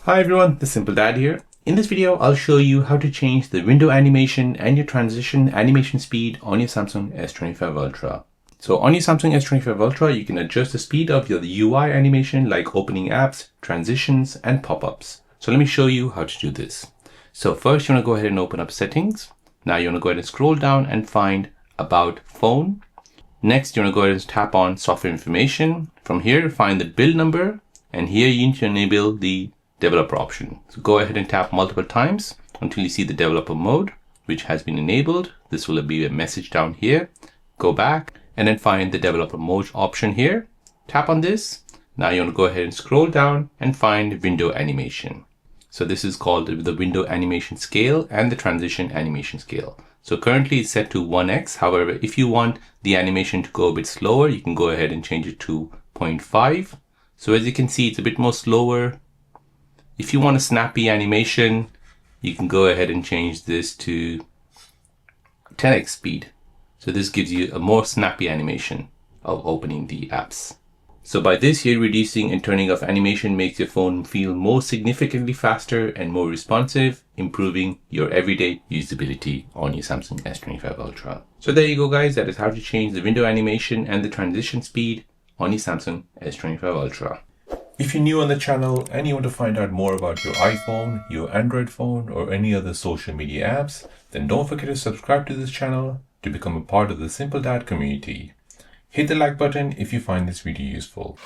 Hi everyone, the Simple Dad here. In this video, I'll show you how to change the window animation and your transition animation speed on your Samsung S25 Ultra. So on your Samsung S25 Ultra, you can adjust the speed of your UI animation like opening apps, transitions, and pop-ups. So let me show you how to do this. So first, you want to go ahead and open up settings. Now you want to go ahead and scroll down and find About Phone. Next, you want to go ahead and tap on Software Information. From here, find the build number, and here you need to enable the developer option. So go ahead and tap multiple times until you see the developer mode, which has been enabled. This will be a message down here. Go back and then find the developer mode option here. Tap on this. Now you want to go ahead and scroll down and find window animation. So this is called the window animation scale and the transition animation scale. So currently it's set to 1x. However, if you want the animation to go a bit slower, you can go ahead and change it to 0.5. So as you can see, it's a bit more slower. If you want a snappy animation, you can go ahead and change this to 10x speed. So this gives you a more snappy animation of opening the apps. So by this, you're reducing and turning off animation makes your phone feel more significantly faster and more responsive, improving your everyday usability on your Samsung S25 Ultra. So there you go, guys. That is how to change the window animation and the transition speed on your Samsung S25 Ultra. If you're new on the channel and you want to find out more about your iPhone, your Android phone, or any other social media apps, then don't forget to subscribe to this channel to become a part of the Simple Dad community. Hit the like button if you find this video useful.